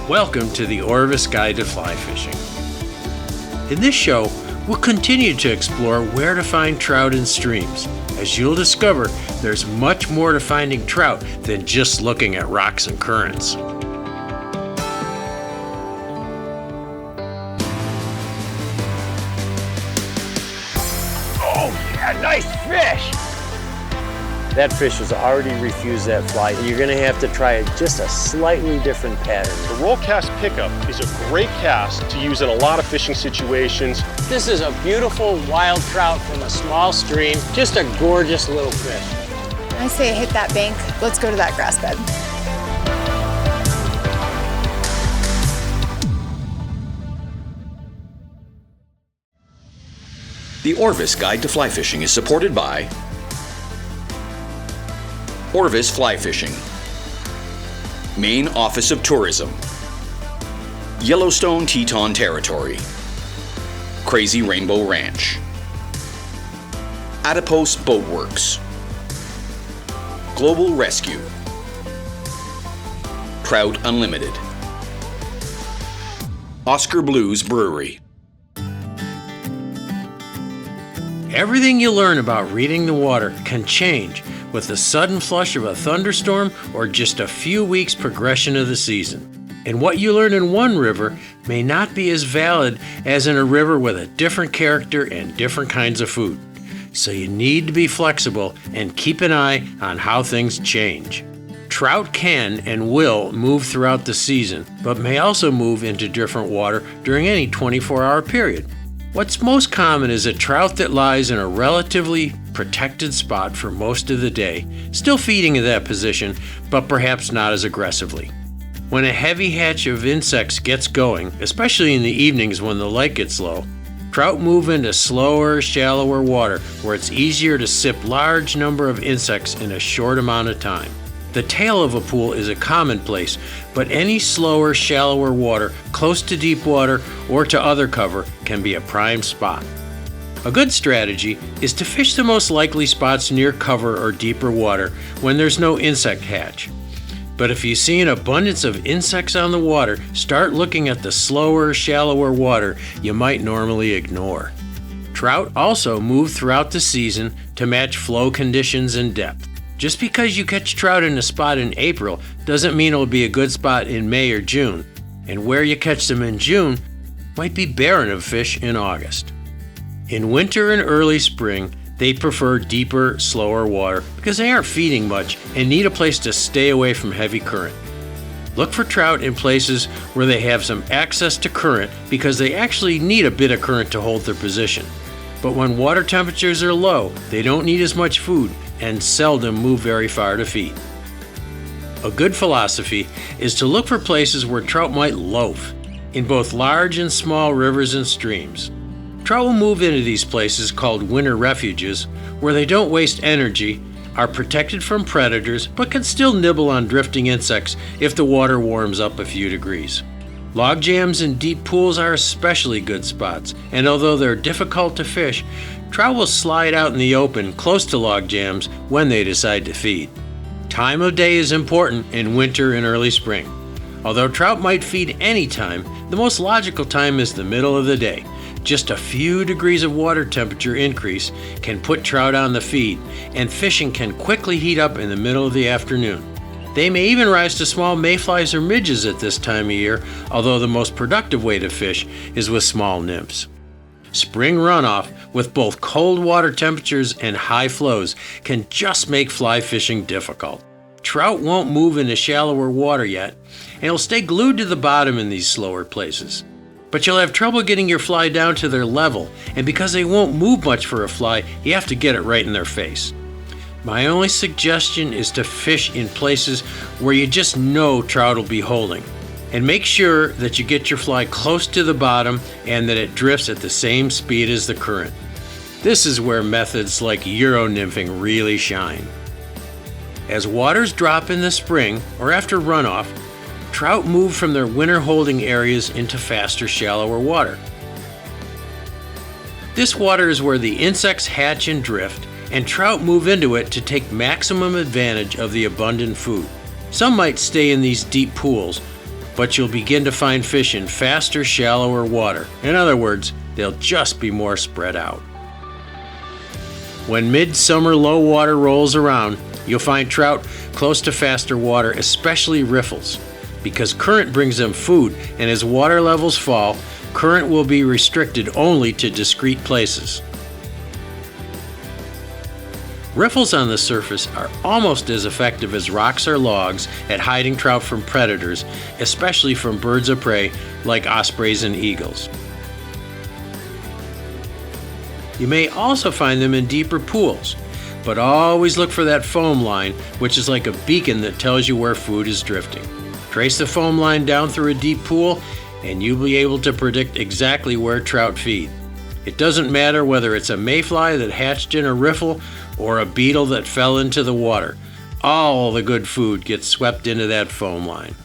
Welcome to the Orvis Guide to Fly Fishing. In this show, we'll continue to explore where to find trout in streams. As you'll discover, there's much more to finding trout than just looking at rocks and currents. Oh yeah, nice fish! That fish has already refused that fly. You're gonna have to try just a slightly different pattern. The roll cast pickup is a great cast to use in a lot of fishing situations. This is a beautiful wild trout from a small stream. Just a gorgeous little fish. I say hit that bank. Let's go to that grass bed. The Orvis Guide to Fly Fishing is supported by Orvis Fly Fishing, Maine Office of Tourism, Yellowstone Teton Territory, Crazy Rainbow Ranch, Adipose Boat Works, Global Rescue, Trout Unlimited, Oscar Blues Brewery. Everything you learn about reading the water can change with the sudden flush of a thunderstorm or just a few weeks progression of the season. And what you learn in one river may not be as valid as in a river with a different character and different kinds of food. So you need to be flexible and keep an eye on how things change. Trout can and will move throughout the season, but may also move into different water during any 24-hour period. What's most common is a trout that lies in a relatively protected spot for most of the day, still feeding in that position, but perhaps not as aggressively. When a heavy hatch of insects gets going, especially in the evenings when the light gets low, trout move into slower, shallower water where it's easier to sip large number of insects in a short amount of time. The tail of a pool is a common place, but any slower, shallower water close to deep water or to other cover can be a prime spot. A good strategy is to fish the most likely spots near cover or deeper water when there's no insect hatch. But if you see an abundance of insects on the water, start looking at the slower, shallower water you might normally ignore. Trout also move throughout the season to match flow conditions and depth. Just because you catch trout in a spot in April doesn't mean it'll be a good spot in May or June, and where you catch them in June might be barren of fish in August. In winter and early spring, they prefer deeper, slower water because they aren't feeding much and need a place to stay away from heavy current. Look for trout in places where they have some access to current because they actually need a bit of current to hold their position. But when water temperatures are low, they don't need as much food and seldom move very far to feed. A good philosophy is to look for places where trout might loaf, in both large and small rivers and streams. Trout will move into these places called winter refuges, where they don't waste energy, are protected from predators, but can still nibble on drifting insects if the water warms up a few degrees. Log jams and deep pools are especially good spots, and although they're difficult to fish, trout will slide out in the open close to log jams when they decide to feed. Time of day is important in winter and early spring. Although trout might feed any time, the most logical time is the middle of the day. Just a few degrees of water temperature increase can put trout on the feed, and fishing can quickly heat up in the middle of the afternoon. They may even rise to small mayflies or midges at this time of year, although the most productive way to fish is with small nymphs. Spring runoff with both cold water temperatures and high flows can just make fly fishing difficult. Trout won't move into shallower water yet, and will stay glued to the bottom in these slower places. But you'll have trouble getting your fly down to their level, and because they won't move much for a fly, you have to get it right in their face. My only suggestion is to fish in places where you just know trout will be holding. And make sure that you get your fly close to the bottom and that it drifts at the same speed as the current. This is where methods like Euro nymphing really shine. As waters drop in the spring or after runoff, trout move from their winter holding areas into faster, shallower water. This water is where the insects hatch and drift, and trout move into it to take maximum advantage of the abundant food. Some might stay in these deep pools, but you'll begin to find fish in faster, shallower water. In other words, they'll just be more spread out. When midsummer low water rolls around, you'll find trout close to faster water, especially riffles, because current brings them food, and as water levels fall, current will be restricted only to discrete places. Riffles on the surface are almost as effective as rocks or logs at hiding trout from predators, especially from birds of prey like ospreys and eagles. You may also find them in deeper pools, but always look for that foam line, which is like a beacon that tells you where food is drifting. Trace the foam line down through a deep pool, and you'll be able to predict exactly where trout feed. It doesn't matter whether it's a mayfly that hatched in a riffle or a beetle that fell into the water. All the good food gets swept into that foam line.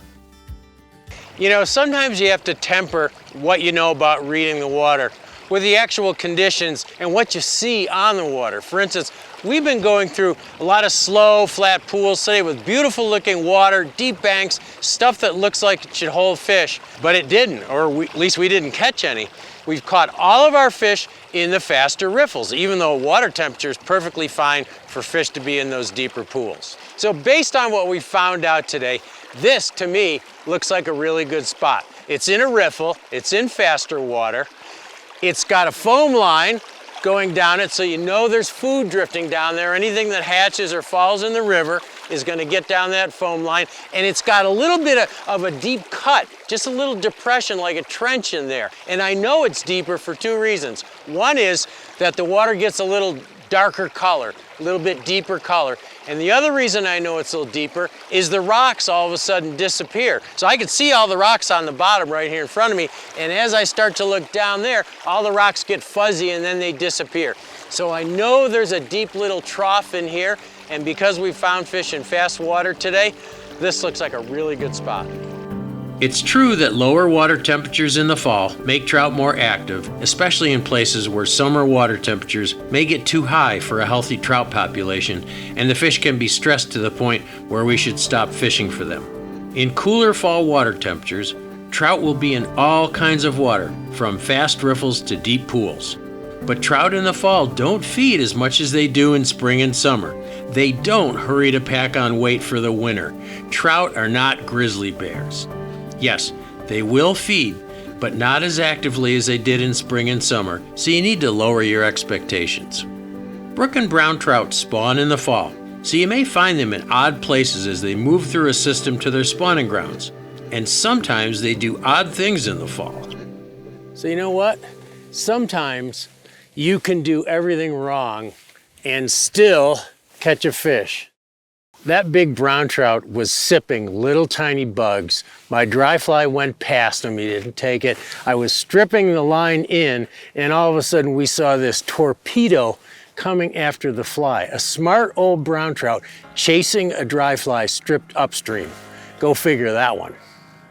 You know, sometimes you have to temper what you know about reading the water with the actual conditions and what you see on the water. For instance, we've been going through a lot of slow, flat pools today with beautiful looking water, deep banks, stuff that looks like it should hold fish, but it didn't, or at least we didn't catch any. We've caught all of our fish in the faster riffles, even though water temperature is perfectly fine for fish to be in those deeper pools. So based on what we found out today, this to me looks like a really good spot. It's in a riffle, it's in faster water, it's got a foam line going down it, so you know there's food drifting down there. Anything that hatches or falls in the river is going to get down that foam line, and it's got a little bit of a deep cut, just a little depression like a trench in there. And I know it's deeper for two reasons. One is that the water gets a little darker color, a little bit deeper color. And the other reason I know it's a little deeper is the rocks all of a sudden disappear. So I can see all the rocks on the bottom right here in front of me, and as I start to look down there, all the rocks get fuzzy and then they disappear. So I know there's a deep little trough in here, and because we found fish in fast water today, this looks like a really good spot. It's true that lower water temperatures in the fall make trout more active, especially in places where summer water temperatures may get too high for a healthy trout population, and the fish can be stressed to the point where we should stop fishing for them. In cooler fall water temperatures, trout will be in all kinds of water, from fast riffles to deep pools. But trout in the fall don't feed as much as they do in spring and summer. They don't hurry to pack on weight for the winter. Trout are not grizzly bears. Yes, they will feed, but not as actively as they did in spring and summer, so you need to lower your expectations. Brook and brown trout spawn in the fall, so you may find them in odd places as they move through a system to their spawning grounds. And sometimes they do odd things in the fall. So you know what? Sometimes you can do everything wrong and still catch a fish. That big brown trout was sipping little tiny bugs. My dry fly went past him, he didn't take it. I was stripping the line in, and all of a sudden we saw this torpedo coming after the fly. A smart old brown trout chasing a dry fly stripped upstream. Go figure that one.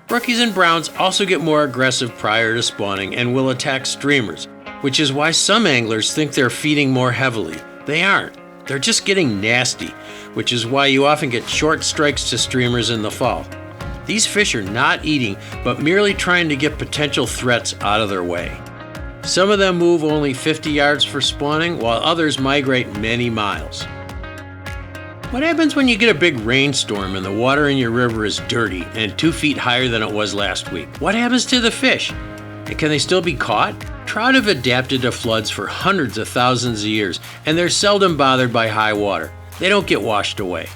Brookies and browns also get more aggressive prior to spawning and will attack streamers, which is why some anglers think they're feeding more heavily. They aren't. They're just getting nasty, which is why you often get short strikes to streamers in the fall. These fish are not eating, but merely trying to get potential threats out of their way. Some of them move only 50 yards for spawning, while others migrate many miles. What happens when you get a big rainstorm and the water in your river is dirty and 2 feet higher than it was last week? What happens to the fish? And can they still be caught? Trout have adapted to floods for hundreds of thousands of years, and they're seldom bothered by high water. They don't get washed away.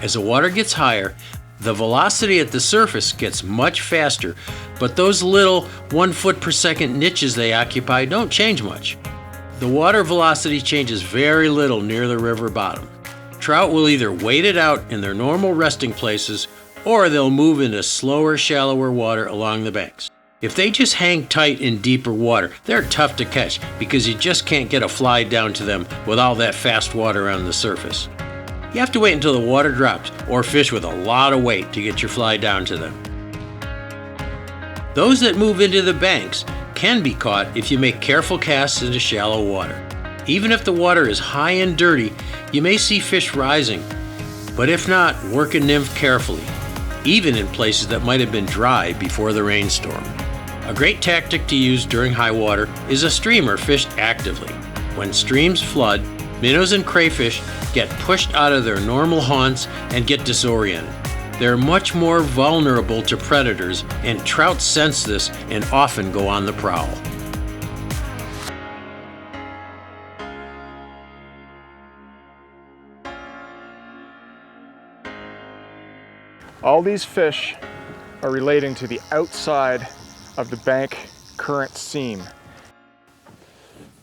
As the water gets higher, the velocity at the surface gets much faster, but those little 1 foot per second niches they occupy don't change much. The water velocity changes very little near the river bottom. Trout will either wait it out in their normal resting places, or they'll move into slower, shallower water along the banks. If they just hang tight in deeper water, they're tough to catch because you just can't get a fly down to them with all that fast water on the surface. You have to wait until the water drops or fish with a lot of weight to get your fly down to them. Those that move into the banks can be caught if you make careful casts into shallow water. Even if the water is high and dirty, you may see fish rising, but if not, work a nymph carefully. even in places that might have been dry before the rainstorm. A great tactic to use during high water is a streamer fished actively. When streams flood, minnows and crayfish get pushed out of their normal haunts and get disoriented. They're much more vulnerable to predators, and trout sense this and often go on the prowl. All these fish are relating to the outside of the bank current seam.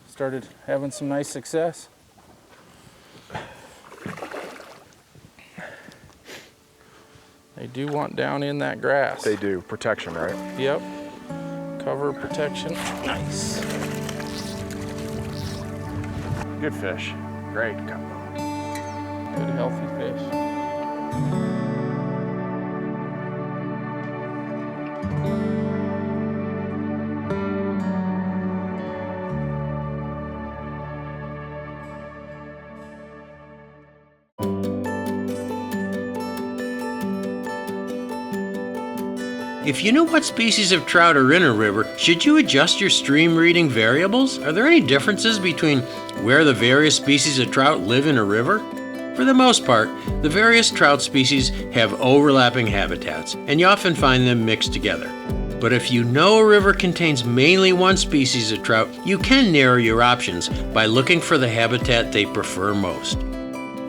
Started having some nice success. They do want down in that grass. They do, protection, right? Yep. Cover protection. Nice. Good fish. Great combo. Good healthy fish. If you know what species of trout are in a river, should you adjust your stream reading variables? Are there any differences between where the various species of trout live in a river? For the most part, the various trout species have overlapping habitats, and you often find them mixed together. But if you know a river contains mainly one species of trout, you can narrow your options by looking for the habitat they prefer most.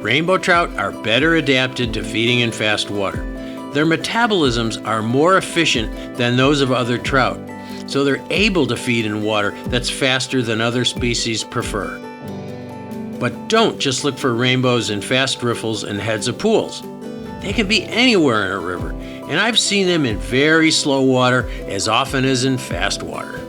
Rainbow trout are better adapted to feeding in fast water. Their metabolisms are more efficient than those of other trout, so they're able to feed in water that's faster than other species prefer. But don't just look for rainbows in fast riffles and heads of pools. They can be anywhere in a river, and I've seen them in very slow water as often as in fast water.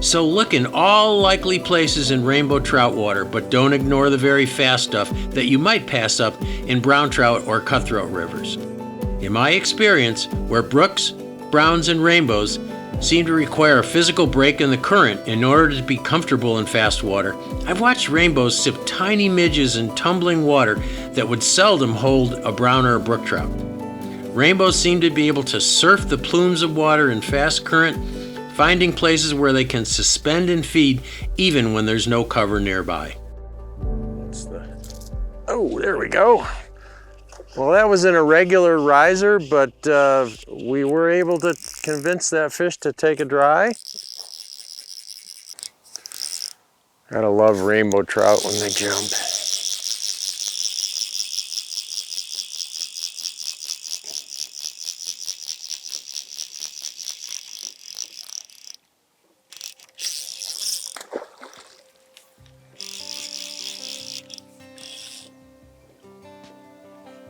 So look in all likely places in rainbow trout water, but don't ignore the very fast stuff that you might pass up in brown trout or cutthroat rivers. In my experience, where brooks, browns, and rainbows seem to require a physical break in the current in order to be comfortable in fast water, I've watched rainbows sip tiny midges in tumbling water that would seldom hold a brown or a brook trout. Rainbows seem to be able to surf the plumes of water in fast current, finding places where they can suspend and feed even when there's no cover nearby. Oh, there we go. Well, that was an irregular riser, but we were able to convince that fish to take a dry. Gotta love rainbow trout when they jump.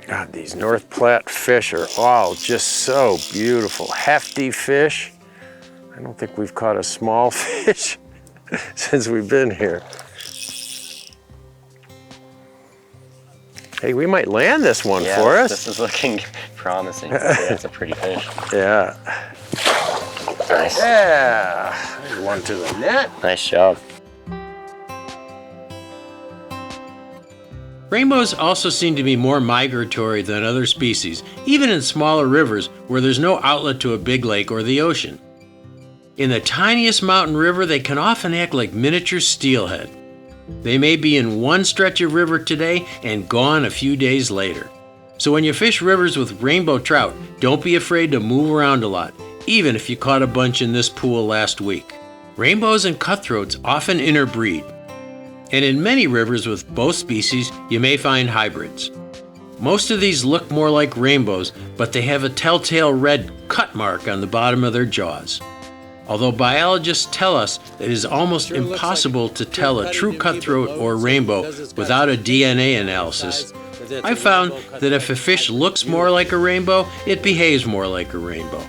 God, these North Platte fish are all just so beautiful. Hefty fish. I don't think we've caught a small fish since we've been here. Hey, we might land this one for us. This is looking promising. That's a pretty fish. Yeah. Nice. Yeah. There's one to the net. Nice job. Rainbows also seem to be more migratory than other species, even in smaller rivers where there's no outlet to a big lake or the ocean. In the tiniest mountain river, they can often act like miniature steelhead. They may be in one stretch of river today and gone a few days later. So when you fish rivers with rainbow trout, don't be afraid to move around a lot, even if you caught a bunch in this pool last week. Rainbows and cutthroats often interbreed. And in many rivers with both species, you may find hybrids. Most of these look more like rainbows, but they have a telltale red cut mark on the bottom of their jaws. Although biologists tell us that it is almost impossible to tell a true cutthroat or rainbow without a DNA analysis, I found that if a fish looks more like a rainbow, it behaves more like a rainbow.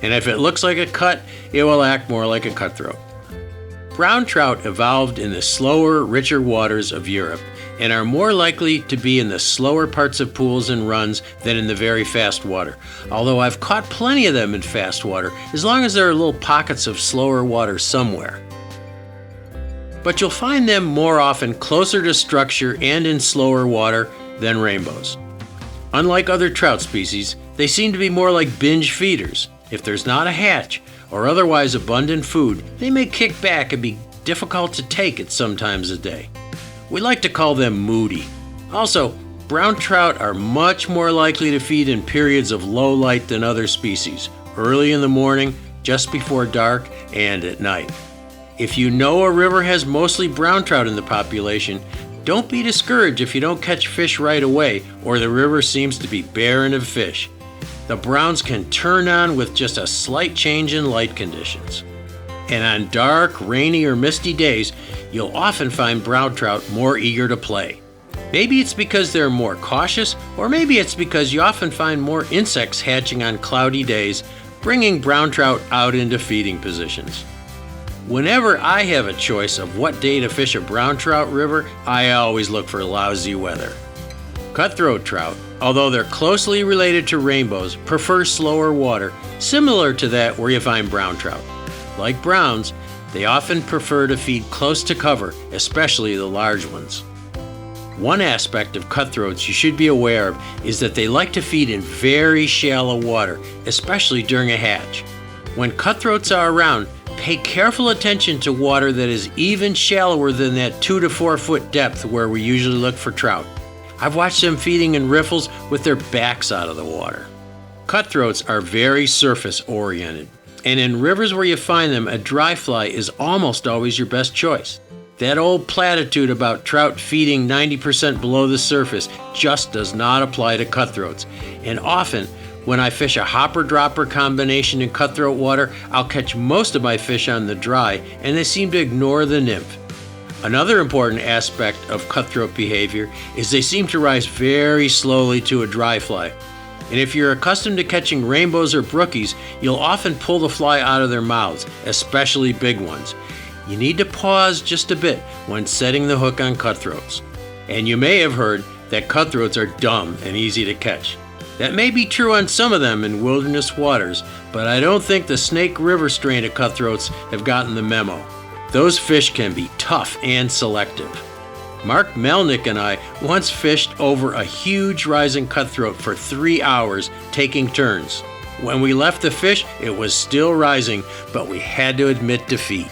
And if it looks like a cut, it will act more like a cutthroat. Brown trout evolved in the slower, richer waters of Europe and are more likely to be in the slower parts of pools and runs than in the very fast water. Although I've caught plenty of them in fast water, as long as there are little pockets of slower water somewhere. But you'll find them more often closer to structure and in slower water than rainbows. Unlike other trout species, they seem to be more like binge feeders. If there's not a hatch or otherwise abundant food, they may kick back and be difficult to take at some times of day. We like to call them moody. Also, brown trout are much more likely to feed in periods of low light than other species, early in the morning, just before dark, and at night. If you know a river has mostly brown trout in the population, don't be discouraged if you don't catch fish right away or the river seems to be barren of fish. The browns can turn on with just a slight change in light conditions. And on dark, rainy, or misty days, you'll often find brown trout more eager to play. Maybe it's because they're more cautious, or maybe it's because you often find more insects hatching on cloudy days, bringing brown trout out into feeding positions. Whenever I have a choice of what day to fish a brown trout river, I always look for lousy weather. Cutthroat trout, although they're closely related to rainbows, prefer slower water, similar to that where you find brown trout. Like browns, they often prefer to feed close to cover, especially the large ones. One aspect of cutthroats you should be aware of is that they like to feed in very shallow water, especially during a hatch. When cutthroats are around, pay careful attention to water that is even shallower than that 2 to 4 foot depth where we usually look for trout. I've watched them feeding in riffles with their backs out of the water. Cutthroats are very surface oriented, and in rivers where you find them, a dry fly is almost always your best choice. That old platitude about trout feeding 90% below the surface just does not apply to cutthroats. And often, when I fish a hopper-dropper combination in cutthroat water, I'll catch most of my fish on the dry, and they seem to ignore the nymph. Another important aspect of cutthroat behavior is they seem to rise very slowly to a dry fly. And if you're accustomed to catching rainbows or brookies, you'll often pull the fly out of their mouths, especially big ones. You need to pause just a bit when setting the hook on cutthroats. And you may have heard that cutthroats are dumb and easy to catch. That may be true on some of them in wilderness waters, but I don't think the Snake River strain of cutthroats have gotten the memo. Those fish can be tough and selective. Mark Melnick and I once fished over a huge rising cutthroat for 3 hours, taking turns. When we left the fish, it was still rising, but we had to admit defeat.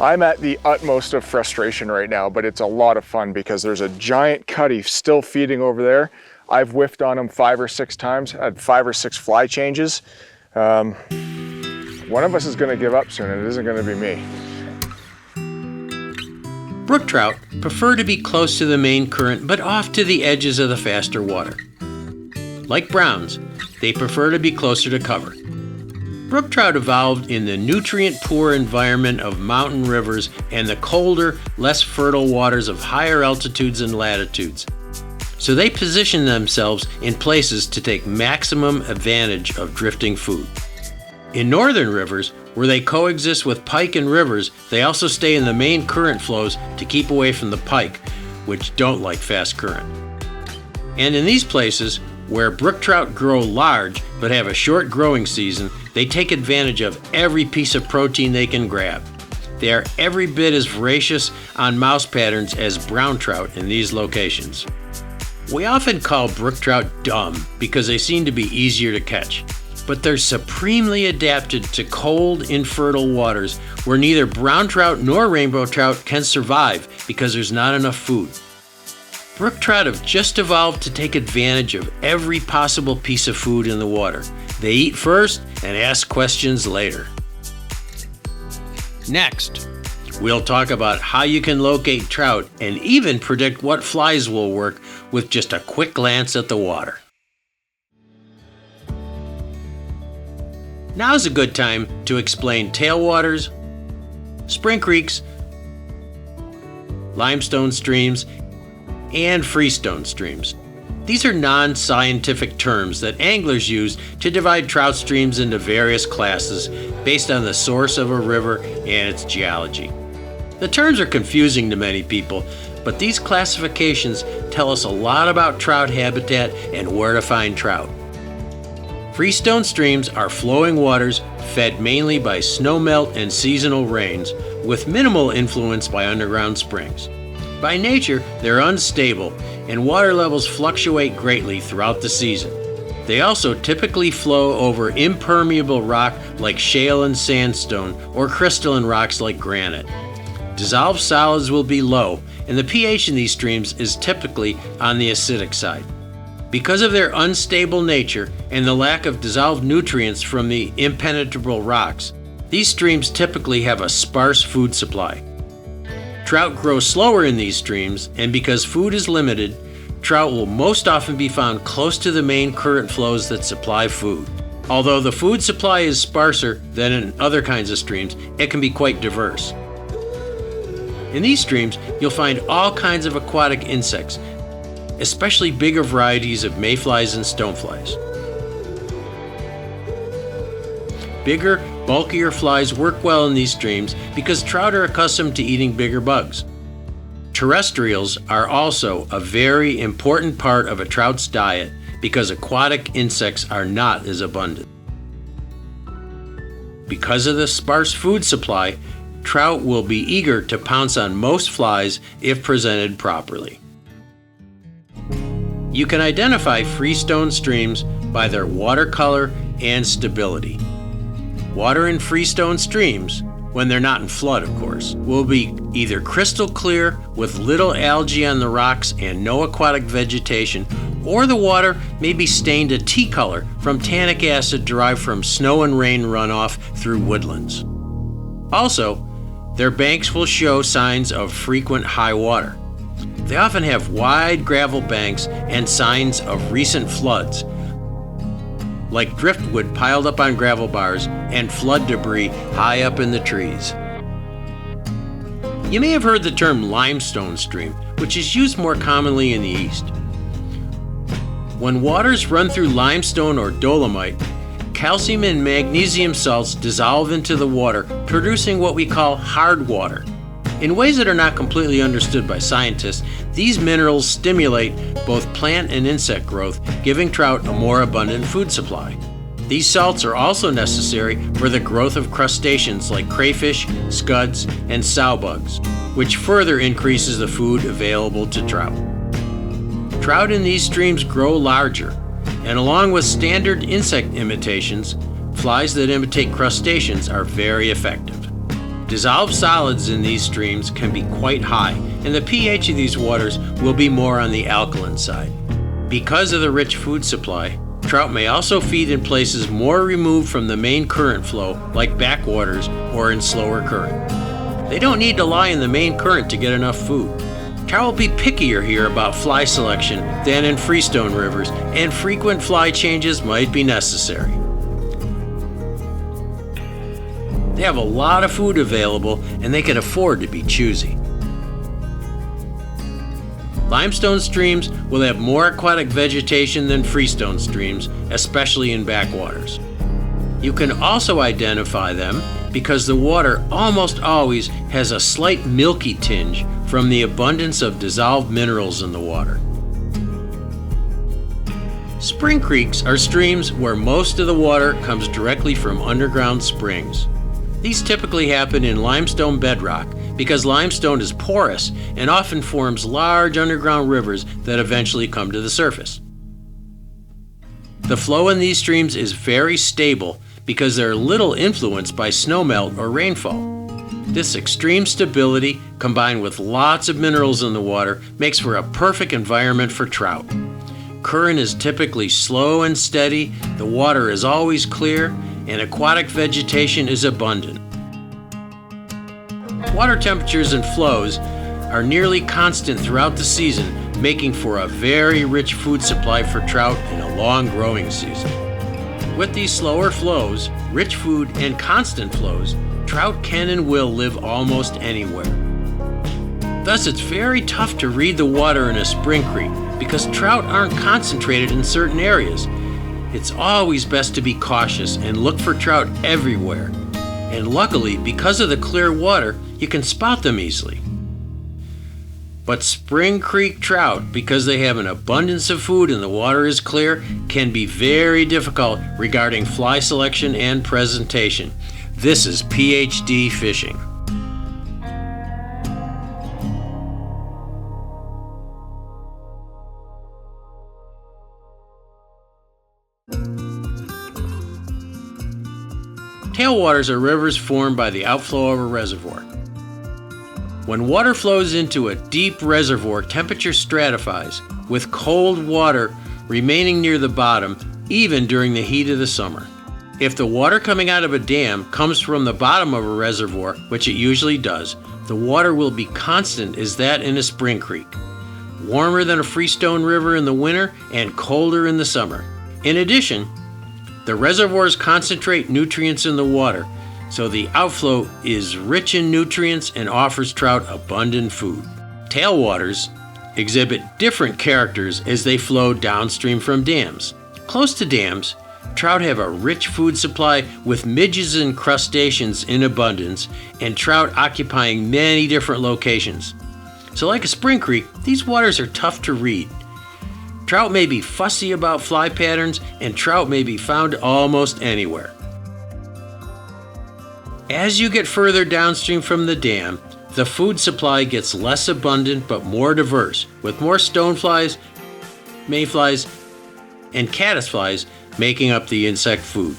I'm at the utmost of frustration right now, but it's a lot of fun because there's a giant cutty still feeding over there. I've whiffed on him 5 or 6 times, had 5 or 6 fly changes. One of us is gonna give up soon, and it isn't gonna be me. Brook trout prefer to be close to the main current but off to the edges of the faster water. Like browns, they prefer to be closer to cover. Brook trout evolved in the nutrient-poor environment of mountain rivers and the colder, less fertile waters of higher altitudes and latitudes. So they position themselves in places to take maximum advantage of drifting food. In northern rivers, where they coexist with pike and rivers, they also stay in the main current flows to keep away from the pike, which don't like fast current. And in these places, where brook trout grow large but have a short growing season, they take advantage of every piece of protein they can grab. They are every bit as voracious on mouse patterns as brown trout in these locations. We often call brook trout dumb because they seem to be easier to catch, but they're supremely adapted to cold, infertile waters where neither brown trout nor rainbow trout can survive because there's not enough food. Brook trout have just evolved to take advantage of every possible piece of food in the water. They eat first and ask questions later. Next, we'll talk about how you can locate trout and even predict what flies will work with just a quick glance at the water. Now's a good time to explain tailwaters, spring creeks, limestone streams, and freestone streams. These are non-scientific terms that anglers use to divide trout streams into various classes based on the source of a river and its geology. The terms are confusing to many people, but these classifications tell us a lot about trout habitat and where to find trout. Freestone streams are flowing waters fed mainly by snowmelt and seasonal rains, with minimal influence by underground springs. By nature, they're unstable, and water levels fluctuate greatly throughout the season. They also typically flow over impermeable rock like shale and sandstone, or crystalline rocks like granite. Dissolved solids will be low, and the pH in these streams is typically on the acidic side. Because of their unstable nature and the lack of dissolved nutrients from the impenetrable rocks, these streams typically have a sparse food supply. Trout grow slower in these streams, and because food is limited, trout will most often be found close to the main current flows that supply food. Although the food supply is sparser than in other kinds of streams, it can be quite diverse. In these streams, you'll find all kinds of aquatic insects, especially bigger varieties of mayflies and stoneflies. Bigger, bulkier flies work well in these streams because trout are accustomed to eating bigger bugs. Terrestrials are also a very important part of a trout's diet because aquatic insects are not as abundant. Because of the sparse food supply, trout will be eager to pounce on most flies if presented properly. You can identify freestone streams by their water color and stability. Water in freestone streams, when they're not in flood of course, will be either crystal clear with little algae on the rocks and no aquatic vegetation, or the water may be stained a tea color from tannic acid derived from snow and rain runoff through woodlands. Also, their banks will show signs of frequent high water. They often have wide gravel banks and signs of recent floods, like driftwood piled up on gravel bars and flood debris high up in the trees. You may have heard the term limestone stream, which is used more commonly in the East. When waters run through limestone or dolomite, calcium and magnesium salts dissolve into the water, producing what we call hard water. In ways that are not completely understood by scientists, these minerals stimulate both plant and insect growth, giving trout a more abundant food supply. These salts are also necessary for the growth of crustaceans like crayfish, scuds, and sowbugs, which further increases the food available to trout. Trout in these streams grow larger, and along with standard insect imitations, flies that imitate crustaceans are very effective. Dissolved solids in these streams can be quite high, and the pH of these waters will be more on the alkaline side. Because of the rich food supply, trout may also feed in places more removed from the main current flow, like backwaters or in slower current. They don't need to lie in the main current to get enough food. Trout will be pickier here about fly selection than in freestone rivers, and frequent fly changes might be necessary. They have a lot of food available, and they can afford to be choosy. Limestone streams will have more aquatic vegetation than freestone streams, especially in backwaters. You can also identify them because the water almost always has a slight milky tinge from the abundance of dissolved minerals in the water. Spring creeks are streams where most of the water comes directly from underground springs. These typically happen in limestone bedrock because limestone is porous and often forms large underground rivers that eventually come to the surface. The flow in these streams is very stable because they're little influenced by snowmelt or rainfall. This extreme stability, combined with lots of minerals in the water, makes for a perfect environment for trout. Current is typically slow and steady, the water is always clear, and aquatic vegetation is abundant. Water temperatures and flows are nearly constant throughout the season, making for a very rich food supply for trout in a long growing season. With these slower flows, rich food, and constant flows, trout can and will live almost anywhere. Thus, it's very tough to read the water in a spring creek because trout aren't concentrated in certain areas. It's always best to be cautious and look for trout everywhere. And luckily, because of the clear water, you can spot them easily. But spring creek trout, because they have an abundance of food and the water is clear, can be very difficult regarding fly selection and presentation. This is PhD fishing. Tailwaters are rivers formed by the outflow of a reservoir. When water flows into a deep reservoir, temperature stratifies, with cold water remaining near the bottom even during the heat of the summer. If the water coming out of a dam comes from the bottom of a reservoir, which it usually does, the water will be constant as that in a spring creek, warmer than a freestone river in the winter and colder in the summer. In addition, the reservoirs concentrate nutrients in the water, so the outflow is rich in nutrients and offers trout abundant food. Tailwaters exhibit different characters as they flow downstream from dams. Close to dams, trout have a rich food supply with midges and crustaceans in abundance, and trout occupying many different locations. So like a spring creek, these waters are tough to read. Trout may be fussy about fly patterns, and trout may be found almost anywhere. As you get further downstream from the dam, the food supply gets less abundant but more diverse, with more stoneflies, mayflies, and caddisflies making up the insect food.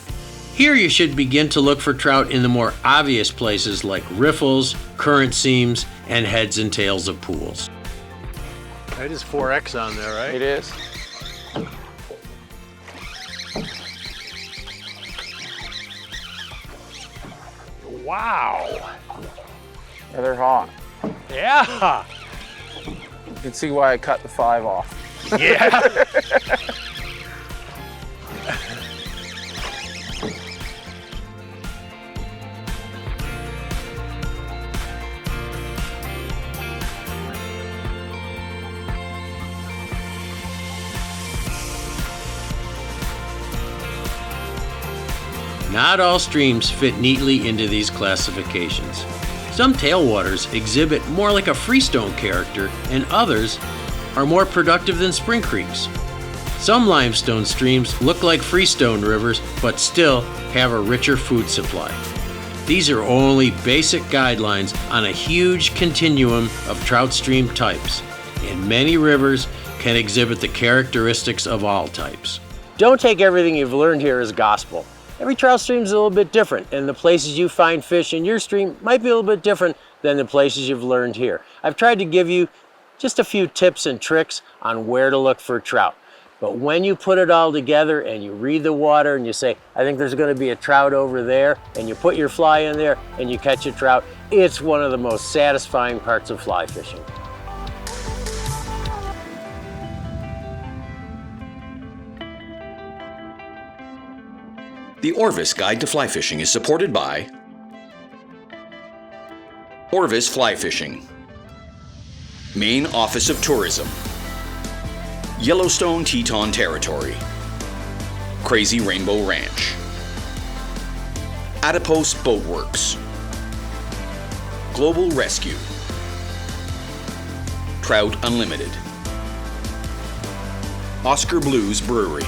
Here you should begin to look for trout in the more obvious places like riffles, current seams, and heads and tails of pools. That is 4X on there, right? It is. Wow. Yeah, they're hot. Yeah. You can see why I cut the 5 off. Yeah. Not all streams fit neatly into these classifications. Some tailwaters exhibit more like a freestone character, and others are more productive than spring creeks. Some limestone streams look like freestone rivers, but still have a richer food supply. These are only basic guidelines on a huge continuum of trout stream types, and many rivers can exhibit the characteristics of all types. Don't take everything you've learned here as gospel. Every trout stream is a little bit different, and the places you find fish in your stream might be a little bit different than the places you've learned here. I've tried to give you just a few tips and tricks on where to look for trout. But when you put it all together and you read the water and you say, I think there's going to be a trout over there, and you put your fly in there and you catch a trout, it's one of the most satisfying parts of fly fishing. The Orvis Guide to Fly Fishing is supported by Orvis Fly Fishing, Maine Office of Tourism, Yellowstone Teton Territory, Crazy Rainbow Ranch, Adipose Boat Works, Global Rescue, Trout Unlimited, Oscar Blues Brewery.